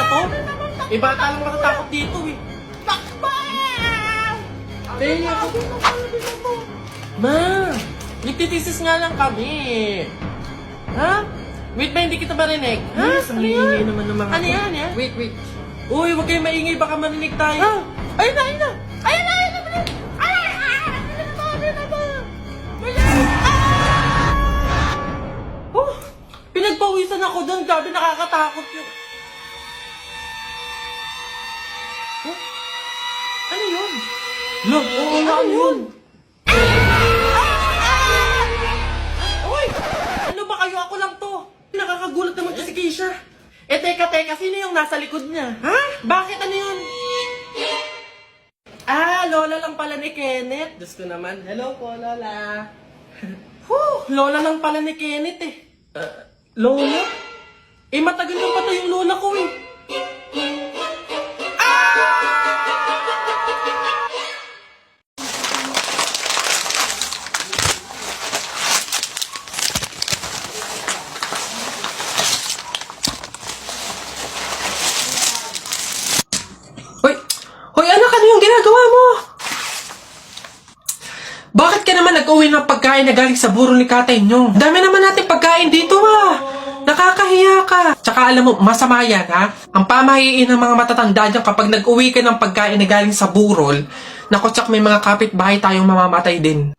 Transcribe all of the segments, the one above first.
to? Eh, bata lang matatakot dito eh. Tenya ko. Ma, nagtitisis nga lang kami. Ha? Wait ba, hindi kita marinig? Ha? Yes, ang iingay naman ng mga Ano yan, yan? Wait. Uy, huwag kayong maingay, baka marinig tayo. Ayun na, ayun na. Ayun na, ayun na. Oh, pinagpawisan ako doon. Grabe, nakakatakot yun. Oh, ano yun? Lo, oo nga, ano yun? Uy, ano ba kayo? Ako lang to. Nakakagulat naman kasi Keisha. Eh, teka, sino yung nasa likod niya? Ha? Bakit? Ano yun? Ah, lola lang pala ni Kenneth. Diyos ko naman. Hello po, lola. Lola lang pala ni Kenneth eh. Lola? Eh, matagal nang patay yung lola ko eh. Hoy anak, ano yung ginagawa mo? Bakit ka naman nag-uwi ng pagkain na galing sa burol ni Katay nyo? Dami naman natin pagkain dito Nakakahiya ka. Tsaka alam mo, masama yan ha? Ang pamahiin ng mga matatanda dyan kapag nag-uwi ka ng pagkain na galing sa burol, naku, tsak may mga kapitbahay tayong mamamatay din.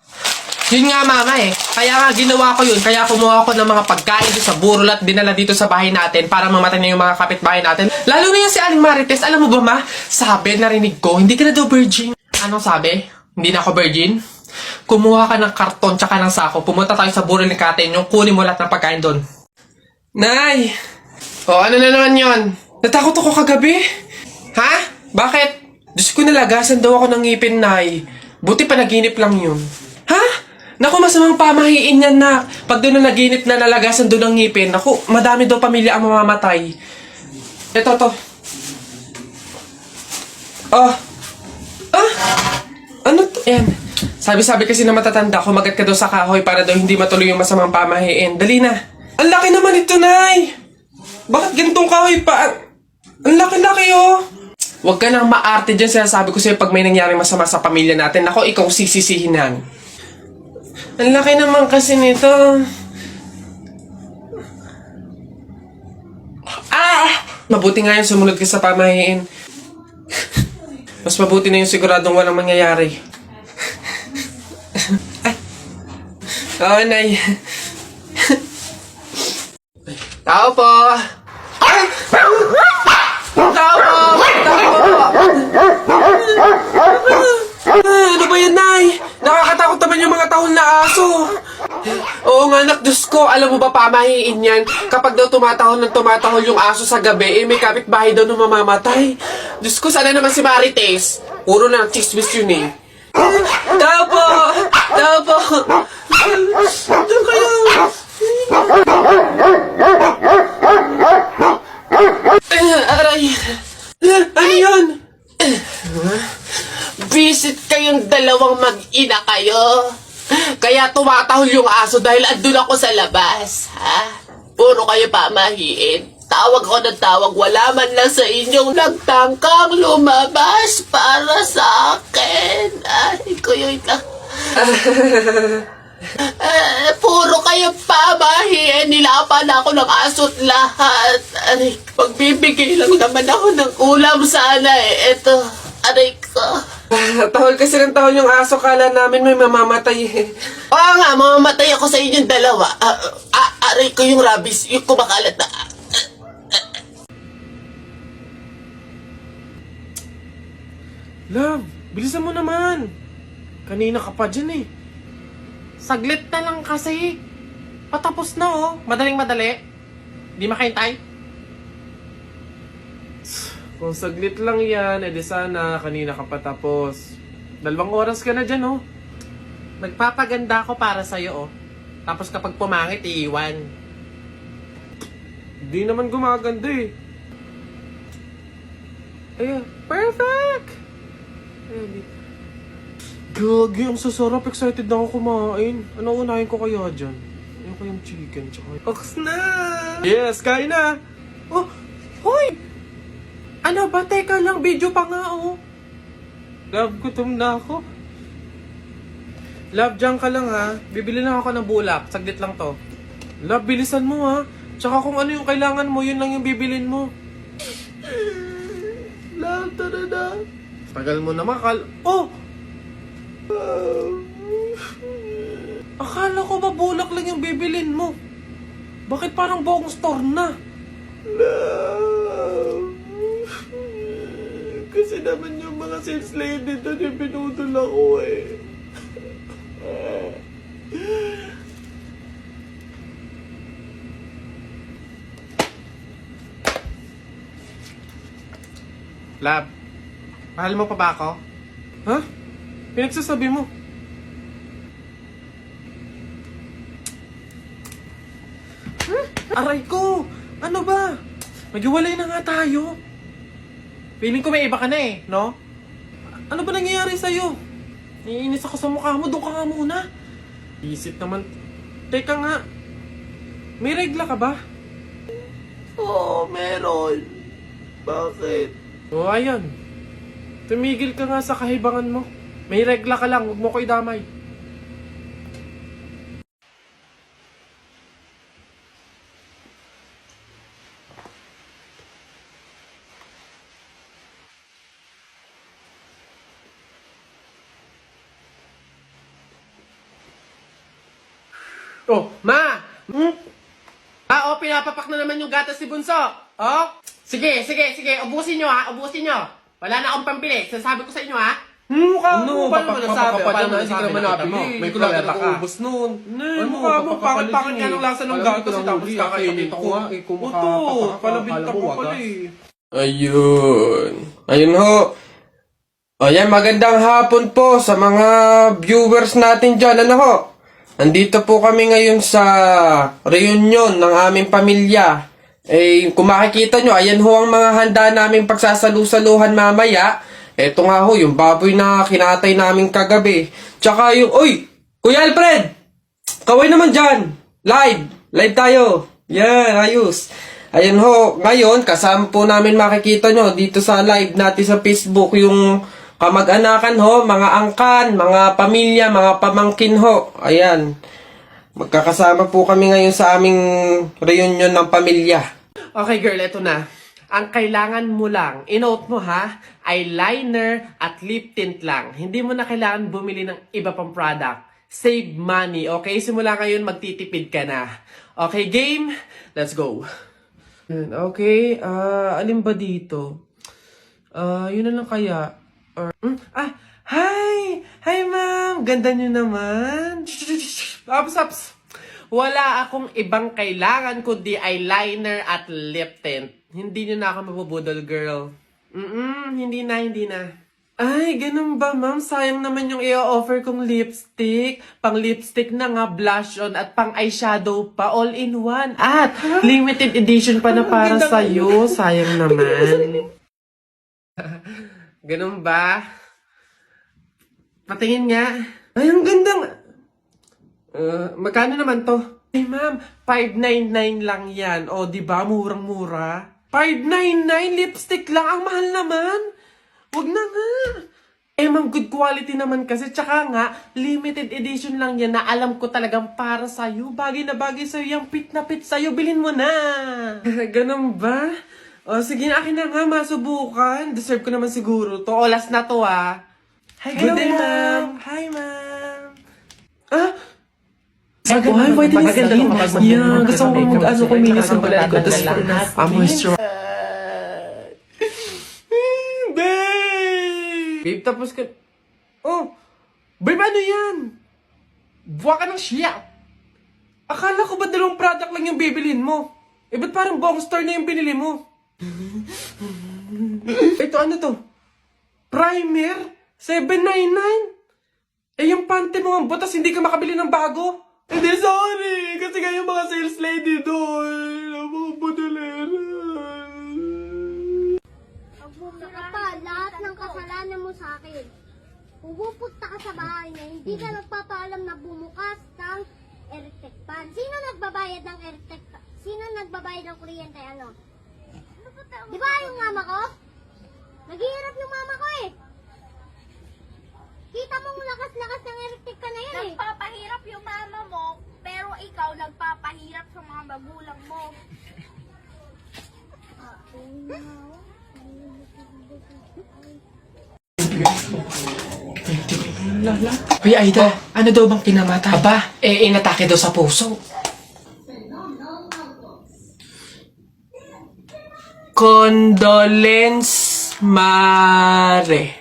Yun nga mama kaya nga ginawa ko yun, kaya kumuha ko ng mga pagkain dito sa burol at dinala dito sa bahay natin para mamatay na yung mga kapitbahay natin. Lalo na yan si Aling Marites, alam mo ba ma? Sabi, narinig ko, hindi ka na daw virgin. Anong sabi? Hindi na ako virgin? Kumuha ka ng karton tsaka ng sako, pumunta tayo sa burol ni Katay yung kunin mo lahat ng pagkain doon. Nay! Ano na naman yon? Natakot ako kagabi. Ha? Bakit? Diyos ko, nalagasan daw ako ng ngipin, Nay. Buti panaginip lang yun. Ha? Naku, masamang pamahiin yan, nak. Pag doon na naginip na nalagasan doon ng ngipin, naku, madami daw pamilya ang mamamatay. Ito, to. Ano to? Yan. Sabi kasi na matatanda, kumagat ka daw sa kahoy para daw hindi matuloy yung masamang pamahiin. Dali na. Ang laki naman ito, Nay. Bakit ganitong kahoy pa? Ang laki-laki, oh. Huwag ka nang maarte dyan. Sinasabi ko sa'yo pag may nangyaring masama sa pamilya natin. Ako, ikaw sisisihinan. Ang laki naman kasi nito. Mabuti nga yung sumunod ka sa pamahiin. Mas mabuti na yung siguradong walang mangyayari. Oo, Nay. Tao po! Tao po! Ano ba yan, Nay? Nakakatakot naman yung mga tahol na aso. Oo nga, anak, Diyos ko. Alam mo ba, pamahiin yan. Kapag daw tumatahol yung aso sa gabi, may kapitbahay daw na mamamatay. Diyos ko, sana naman si Marites. Puro na chismis yun eh. Tao po! Tao po! Diyan kayo! Aray! Ano yun? Visit kayong dalawang mag-ina kayo. Kaya tumatahol yung aso dahil andun ako sa labas. Ha? Puro kayo pamahiin. Tawag ko ng tawag, wala man lang sa inyong nagtangkang lumabas para sa akin. Ay, kuyoy lang. Puro kayo pamahiin, nilapan ako ng aso't lahat. Aray, magbibigay lang naman ako ng ulam sana Ito, aray ko. Tahol kasi ng tahol yung aso, kala namin may mamamatay Oo nga, mamamatay ako sa inyong dalawa. Aray ko yung rabies, yung kumakalat na. Love, bilisan mo naman. Kanina ka pa dyan Saglit na lang kasi. Patapos na Madaling-madali. Di makahintay. Kung saglit lang yan, edi sana kanina ka pa tapos. 2 oras ka na dyan Nagpapaganda ako para sa'yo Tapos kapag pumangit, iiwan. Di naman gumaganda Ayan, perfect! Gagi, ang sasarap. Excited na ako kumain. Ano unahin ko kaya dyan? Ano ko yung chicken tsaka... Ox na! Yes, kain na! Oh, hoy! Ano ba? Teka lang, video pa nga, oh. Love, gutom na ako. Love, dyan ka lang, ha. Bibili lang ako ng bulak. Saglit lang to. Love, bilisan mo, ha. Tsaka kung ano yung kailangan mo, yun lang yung bibilin mo. Love, tara na. Tagal mo naman, Oh! Akala ko ba bulak lang yung bibilin mo? Bakit parang buong store na? Kasi naman yung mga sales lady doon yung pinutol ako eh. Lab, mahal mo pa ba ako? Ha? Pinagsasabi mo? Aray ko! Ano ba? Maghiwalay na nga tayo. Feeling ko may iba ka na eh, no? Ano ba nangyayari sa'yo? Naiinis ako sa mukha mo, doon ka nga muna. Isip naman. Teka nga, may regla ka ba? Oo, meron. Bakit? O ayan. Tumigil ka nga sa kahibangan mo. May regla ka lang, huwag mo ko idamay. Oh, Ma! Pinapapak na naman yung gatas si Bunso. Oh? Sige, ubusin nyo ha, ubusin nyo. Wala na akong pampili, sasabi ko sa inyo ha. Mukha mo, paano mo nasabi? Paano hindi ka naman nabili? May kulala ka. Ubus nun. Mukha mo, pangit-pangit ka ng lasa ng gatas, tapos kakainin ko. Ito, palabinta ko pala eh. Ayun. Ayun ho. Ayan, magandang hapon po sa mga viewers natin dyan. Ano ho? Nandito po kami ngayon sa reunion ng aming pamilya. Eh, kung makikita nyo, ayan ho ang mga handa namin pagsasalu-saluhan mamaya. Eto nga ho, yung baboy na kinatay namin kagabi. Tsaka yung, uy! Kuya Alfred! Kaway naman dyan! Live tayo! Yan, ayos. Ayan ho, ngayon, kasama po namin makikita nyo dito sa live natin sa Facebook yung kamag-anakan ho, mga angkan, mga pamilya, mga pamangkin ho. Ayan. Magkakasama po kami ngayon sa aming reunion ng pamilya. Okay girl, eto na. Ang kailangan mo lang, inote mo ha, eyeliner at lip tint lang. Hindi mo na kailangan bumili ng iba pang product. Save money, okay? Simula ngayon, magtitipid ka na. Okay, game? Let's go. Okay, alin ba dito? Yun na lang kaya. Hi! Hi, ma'am! Ganda nyo naman. Ups. Wala akong ibang kailangan kundi eyeliner at lip tint. Hindi nyo na ako mabubudol, girl. Hindi na. Ay, ganun ba, ma'am? Sayang naman yung i-offer kong lipstick. Pang lipstick na nga, blush on, at pang eyeshadow pa, all in one. At limited edition pa na para sa'yo. Sayang naman. Ganun ba? Patingin nga. Ay, ang ganda nga. Magkano naman to? Ay, ma'am, 599 lang yan. O, di ba? Murang-mura. 599 lipstick lang. Ang mahal naman. Wag na nga. Eh, ma'am, good quality naman kasi. Tsaka nga, limited edition lang yan na alam ko talagang para sa'yo. Bagay na bagay sa'yo. Yung pit na pit sa'yo. Bilhin mo na. Ganun ba? O, sige na, akin na nga, masubukan. Deserve ko naman siguro to. O, last na to, ah. Hi, good day, ma'am. Hi, ma'am. Ay, pwede na skin. Yeah, gusto ko mag-ano kuminis ng balat ko. Tapos for moisture. Babe, tapos ka... Oh! Babe, ano yan? Buwa ka ng siya. Akala ko ba dalawang product lang yung bibilin mo? Eh, ba't parang buong store na yung binili mo? Ito, ano to? Primer? $7.99? Eh, yung panty mo ang butas, hindi ka makabili ng bago? Hindi, sorry! Kasi nga yung mga sales lady doon. Ang mga budalera. Pa, lahat ng kasalanan mo sa akin. Pupunta ka sa bahay niya, hindi ka nagpapaalam na bumukas ng electric fan. Sino nagbabayad ng electric fan? Sino nagbabayad ng kuryente? Ano? Di ba yung mama ko? Naghihirap yung mama ko eh. Kita mong lakas-lakas ng electric ka na yan eh. Nagpapahirap yung mama mo, pero ikaw nagpapahirap sa mga magulang mo. Uy, Aida, ano daw bang kinamatay? Aba, inatake daw sa puso. Condolence, Mare.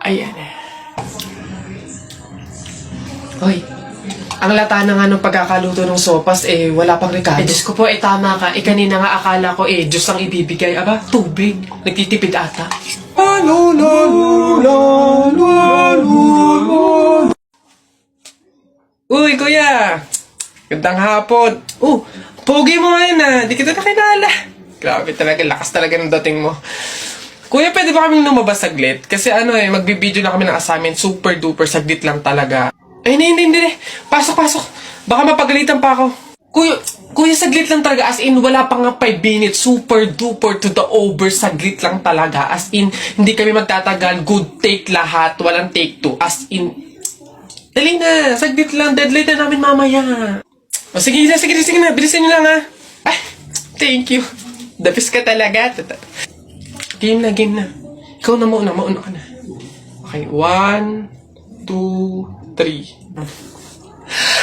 Ayan eh. Hoy, ang lata na nga ng pagkakaluto ng sopas, wala pang rekado. Diyos ko po, tama ka. Kanina nga akala ko, Diyos ang ibibigay. Aba, tubig. Nagtitipid ata. Uy, kuya! Gandang hapon. Pogi mo ngayon Di kita nakilala. Grabe talaga, lakas talaga ng dating mo. Kuya, pwede ba kaming lumabas saglit? Kasi magbibideo na kami ng assignment. Super duper, saglit lang talaga. Hindi. Pasok. Baka mapagalitan pa ako. Kuya, saglit lang talaga. As in, wala pa nga 5 minutes. Super duper to the over. Saglit lang talaga. As in, hindi kami magtatagal. Good take lahat. Walang take 2. As in, dali na. Saglit lang. Deadline na namin mamaya. Sige na. Bilisan nyo lang Ay, thank you. The best ka talaga. Game na. Ikaw na mauna ka na. Okay, 1, 2, 3.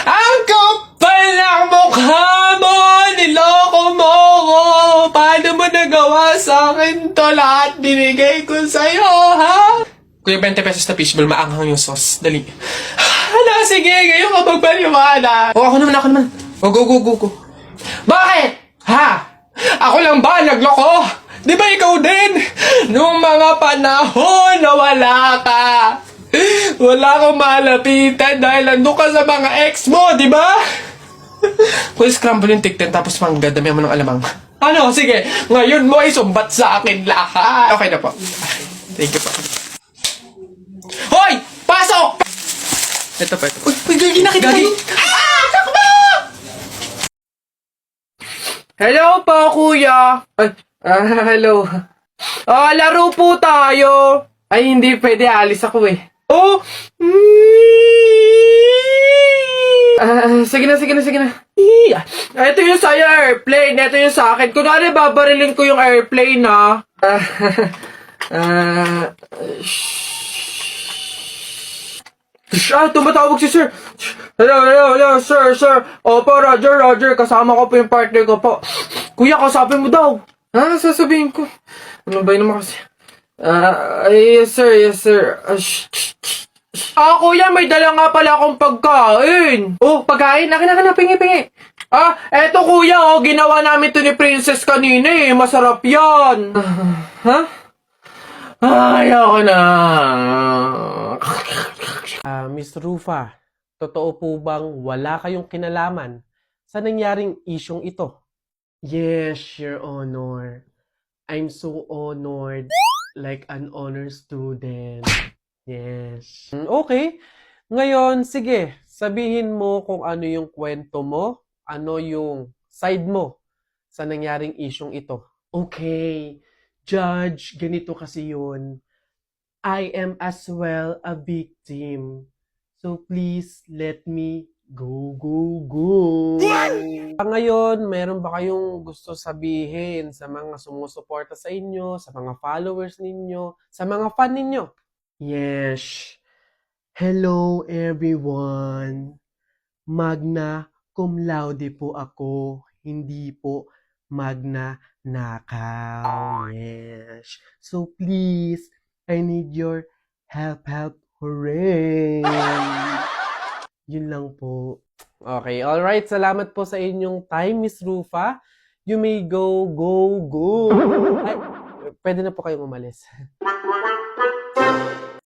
Ang kapal ng mukha mo! Niloko mo ko! Paano mo nagawa sa akin to? Lahat binigay ko sa'yo, ha? Kuya, 20 pesos na fishball, maanghang yung sauce. Dali. Sige, ngayon ka magpaliwala. Ako naman. Go. Bakit? Ha? Ako lang ba nagloko? Di ba ikaw din? Nung mga panahon na wala ka. Wala kang malapitan dahil nandun ka sa mga ex mo, di ba? Kung scramble yung tikten tapos mangga, dami mo ng alamang. Sige, ngayon mo isumbat sa akin lahat. Okay na po. Thank you po. Hoy! Pasok! Ito pa. Uy, gagi na kita. Takbo! Hello po, kuya. Hello. Laro po tayo. Ay, hindi pwede. Alis ako Sige na. Ito yung sa'yo, airplane. Ito yung sa akin. Kunwari, babarilin ko yung airplane, tumatawag si sir. Hello, sir. Opo, Roger. Kasama ko po yung partner ko po. Kuya, kasapin mo daw. Sasabihin ko. Ano ba yun naman kasi? Yes, sir. Kuya, may dala nga pala akong pagkain. Pagkain? Akin, pingi. Eto kuya, ginawa namin to ni Princess kanina Masarap yan. Ayoko na. Miss Rufa, totoo po bang wala kayong kinalaman sa nangyaring isyong ito? Yes, Your Honor. I'm so honored, like an honor student. Yes. Okay. Ngayon, sige, sabihin mo kung ano yung kwento mo, ano yung side mo sa nangyaring isyong ito. Okay, Judge, ganito kasi yun. I am as well a victim. So please let me go. Ngayon, meron ba kayong gusto sabihin sa mga sumusuporta sa inyo, sa mga followers ninyo, sa mga fan ninyo? Yes. Hello everyone. Magna cum laude po ako. Hindi po magna nakaw. Yes. So please, I need your help. Hooray! Yun lang po. Okay, alright. Salamat po sa inyong time, Miss Rufa. You may go. Ay, pwede na po kayong umalis.